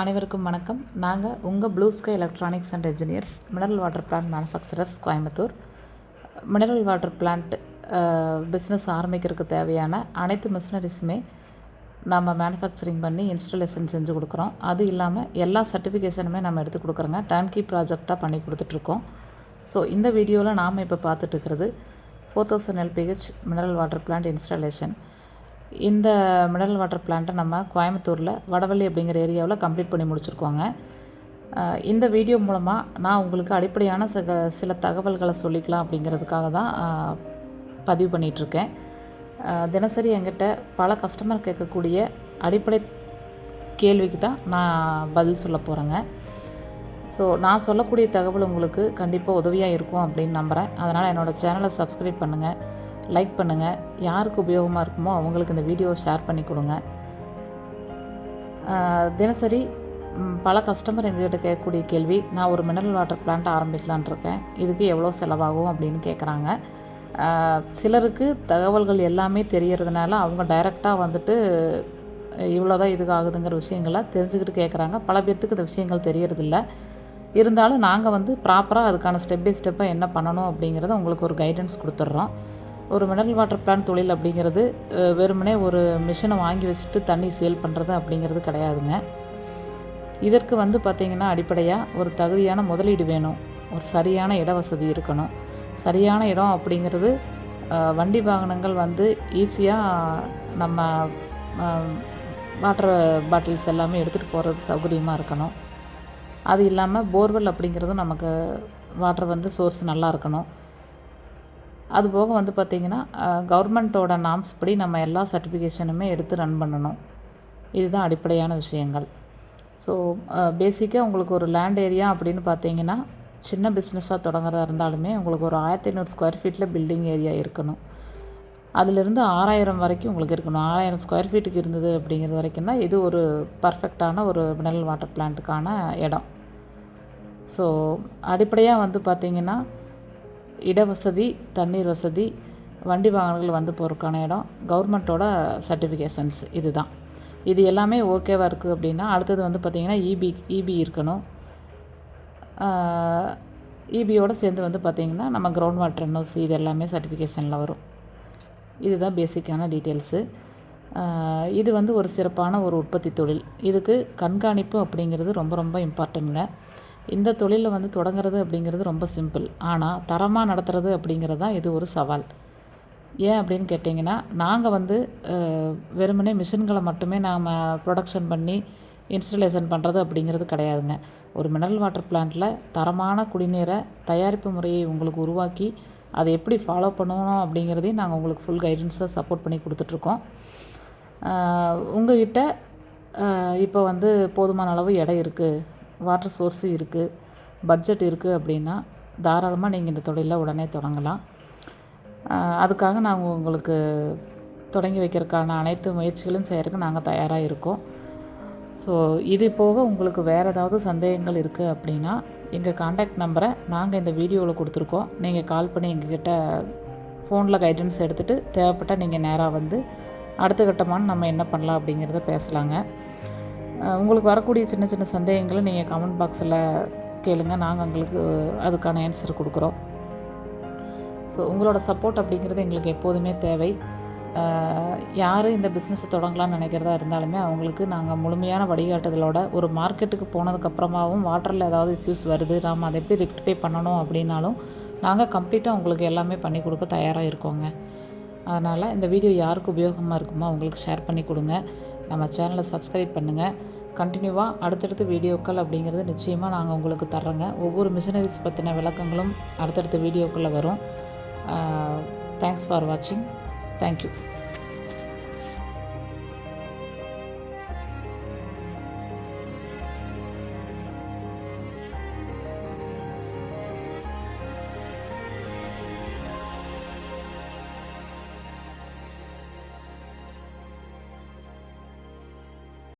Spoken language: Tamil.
அனைவருக்கும் வணக்கம். நாங்கள் உங்கள் blue sky electronics and engineers mineral water plant manufacturers Coimbatore. Mineral water plant business ஆரம்பிக்கிறதுக்கு தேவையான அனைத்து மிஷினரிஸுமே நம்ம மேனுஃபேக்சரிங் பண்ணி இன்ஸ்டாலேஷன் செஞ்சு கொடுக்குறோம். அது இல்லாமல் எல்லா சர்டிஃபிகேஷனுமே நம்ம எடுத்து கொடுக்குறோங்க. டர்ன்கி ப்ராஜெக்டாக பண்ணி கொடுத்துட்ருக்கோம். ஸோ இந்த வீடியோவில் நாம் இப்போ பார்த்துட்டு இருக்கிறது 4000 LPH mineral water plant installation. இந்த மினரல் வாட்டர் பிளான்ட்டை நம்ம கோயம்புத்தூரில் வடவள்ளி அப்படிங்கிற ஏரியாவில் கம்ப்ளீட் பண்ணி முடிச்சுருக்கோங்க. இந்த வீடியோ மூலமாக நான் உங்களுக்கு அடிப்படையான சில தகவல்களை சொல்லிக்கலாம் அப்படிங்கிறதுக்காக தான் பதிவு பண்ணிகிட்ருக்கேன். தினசரி என்கிட்ட பல கஸ்டமர் கேட்கக்கூடிய அடிப்படை கேள்விக்கு தான் நான் பதில் சொல்ல போகிறேங்க. ஸோ நான் சொல்லக்கூடிய தகவல் உங்களுக்கு கண்டிப்பாக உதவியாக இருக்கும் அப்படின்னு நம்புகிறேன். அதனால் என்னோடய சேனலை சப்ஸ்கிரைப் பண்ணுங்கள், லைக் பண்ணுங்கள். யாருக்கு உபயோகமாக இருக்குமோ அவங்களுக்கு இந்த வீடியோவை ஷேர் பண்ணி கொடுங்க. தினசரி பல கஸ்டமர் எங்ககிட்ட கேட்கக்கூடிய கேள்வி, நான் ஒரு மினரல் வாட்டர் பிளான்ட் ஆரம்பிக்கலான் இருக்கேன், இதுக்கு எவ்வளோ செலவாகும் அப்படின்னு கேட்குறாங்க. சிலருக்கு தகவல்கள் எல்லாமே தெரியறதுனால அவங்க டைரெக்டாக வந்துட்டு இவ்வளோதான் இதுக்கு ஆகுதுங்கிற விஷயங்களை தெரிஞ்சுக்கிட்டு கேட்குறாங்க. பல பேர்த்துக்கு இந்த விஷயங்கள் தெரியறதில்ல. இருந்தாலும் நாங்கள் ப்ராப்பராக அதுக்கான ஸ்டெப் பை ஸ்டெப்பாக என்ன பண்ணணும் அப்படிங்கிறத உங்களுக்கு ஒரு கைடன்ஸ் கொடுத்துட்றோம். ஒரு மினரல் வாட்டர் பிளான்ட் தொழில் அப்படிங்கிறது வெறுமனே ஒரு மிஷினை வாங்கி வச்சுட்டு தண்ணி சேல் பண்ணுறது அப்படிங்கிறது கிடையாதுங்க. இதற்கு பார்த்திங்கன்னா அடிப்படையாக ஒரு தகுதியான முதலீடு வேணும், ஒரு சரியான இட வசதி இருக்கணும். சரியான இடம் அப்படிங்கிறது வண்டி வாகனங்கள் ஈஸியாக நம்ம வாட்டர் பாட்டில்ஸ் எல்லாமே எடுத்துகிட்டு போகிறது சௌகரியமாக இருக்கணும். அது இல்லாமல் போர்வெல் அப்படிங்கிறதும் நமக்கு வாட்டர் சோர்ஸ் நல்லா இருக்கணும். அதுபோக பார்த்திங்கன்னா கவர்மெண்ட்டோட நாம்ஸ் படி நம்ம எல்லா சர்டிஃபிகேஷனுமே எடுத்து ரன் பண்ணணும். இதுதான் அடிப்படையான விஷயங்கள். ஸோ பேசிக்காக உங்களுக்கு ஒரு லேண்ட் ஏரியா அப்படின்னு பார்த்தீங்கன்னா, சின்ன பிஸ்னஸாக தொடங்குறதா இருந்தாலுமே உங்களுக்கு ஒரு 1500 ஸ்கொயர் ஃபீட்டில் பில்டிங் ஏரியா இருக்கணும். அதிலிருந்து 6000 வரைக்கும் உங்களுக்கு இருக்கணும். 6000 ஸ்கொயர் ஃபீட்டுக்கு இருந்தது அப்படிங்கிறது வரைக்கும் தான் இது ஒரு பர்ஃபெக்டான ஒரு மினரல் வாட்டர் பிளான்ட்டுக்கான இடம். ஸோ அடிப்படையாக பார்த்திங்கன்னா இட வசதி, தண்ணீர் வசதி, வண்டி வாகனங்கள் போகிறதுக்கான இடம், கவர்மெண்ட்டோட சர்டிஃபிகேஷன்ஸ் இதுதான். இது எல்லாமே ஓகேவாக இருக்குது அப்படின்னா அடுத்தது பார்த்திங்கன்னா இபி இருக்கணும். இபியோடு சேர்ந்து பார்த்திங்கன்னா நம்ம கிரவுண்ட் வாட்டர் என்ஓசி இது எல்லாமே சர்டிஃபிகேஷனில் வரும். இதுதான் பேசிக்கான டீட்டெயில்ஸு. இது ஒரு சிறப்பான ஒரு உற்பத்தி தொழில். இதுக்கு கண்காணிப்பு அப்படிங்கிறது ரொம்ப ரொம்ப இம்பார்ட்டன்ட்ங்க. இந்த தொழிலில் தொடங்குறது அப்படிங்கிறது ரொம்ப சிம்பிள். ஆனால் தரமாக நடத்துறது அப்படிங்கிறது தான் இது ஒரு சவால். ஏன் அப்படின்னு கேட்டிங்கன்னா, நாங்கள் வெறுமனே மிஷின்களை மட்டுமே நாம் ப்ரொடக்ஷன் பண்ணி இன்ஸ்டலேஷன் பண்ணுறது அப்படிங்கிறது கிடையாதுங்க. ஒரு மினரல் வாட்டர் பிளான்ட்டில் தரமான குடிநீரை தயாரிப்பு முறையை உங்களுக்கு உருவாக்கி அதை எப்படி ஃபாலோ பண்ணணும் அப்படிங்கிறதையும் நாங்கள் உங்களுக்கு ஃபுல் கைடன்ஸாக சப்போர்ட் பண்ணி கொடுத்துட்ருக்கோம். உங்கள்கிட்ட இப்போ போதுமான அளவு இடம் இருக்குது, வாட்டர் சோர்ஸு இருக்குது, பட்ஜெட் இருக்குது அப்படின்னா தாராளமாக நீங்கள் இந்த தொழிலில் உடனே தொடங்கலாம். அதுக்காக நாங்கள் உங்களுக்கு தொடங்கி வைக்கிறதுக்கான அனைத்து முயற்சிகளும் செய்கிறதுக்கு நாங்கள் தயாராக இருக்கோம். ஸோ இது போக உங்களுக்கு வேறு ஏதாவது சந்தேகங்கள் இருக்குது அப்படின்னா எங்கள் காண்டாக்ட் நம்பரை நாங்கள் இந்த வீடியோவில் கொடுத்துருக்கோம். நீங்கள் கால் பண்ணி எங்ககிட்ட ஃபோனில் கைடன்ஸ் எடுத்துகிட்டு தேவைப்பட்டால் நீங்கள் நேராக அடுத்த கட்டமான நம்ம என்ன பண்ணலாம் அப்படிங்கிறத பேசலாங்க. உங்களுக்கு வரக்கூடிய சின்ன சின்ன சந்தேகங்களை நீங்கள் கமெண்ட் பாக்ஸில் கேளுங்க, நாங்கள் உங்களுக்கு அதுக்கான ஆன்சர் கொடுக்குறோம். ஸோ உங்களோட சப்போர்ட் அப்படிங்கிறது எங்களுக்கு எப்போதுமே தேவை. யார் இந்த பிஸ்னஸை தொடங்கலான்னு நினைக்கிறதா இருந்தாலுமே அவங்களுக்கு நாங்கள் முழுமையான வழிகாட்டுதலோட ஒரு மார்க்கெட்டுக்கு போனதுக்கப்புறமாவும் வாட்டரில் ஏதாவது இஷ்யூஸ் வருது, நாம் அதை எப்படி ரெக்டிஃபை பண்ணணும் அப்படின்னாலும் நாங்கள் கம்ப்ளீட்டாக உங்களுக்கு எல்லாமே பண்ணி கொடுக்க தயாராக இருக்கோங்க. அதனால் இந்த வீடியோ யாருக்கு உபயோகமாக இருக்குமோ அவங்களுக்கு ஷேர் பண்ணி கொடுங்க. நம்ம சேனலை சப்ஸ்கிரைப் பண்ணுங்கள். கண்டினியூவாக அடுத்தடுத்த வீடியோக்கள் அப்படிங்கிறது நிச்சயமாக நாங்கள் உங்களுக்கு தர்றோங்க. ஒவ்வொரு மிஷினரிஸ் பற்றின விளக்கங்களும் அடுத்தடுத்த வீடியோக்களில் வரும். தேங்க்ஸ் ஃபார் வாட்சிங். தேங்க்யூ.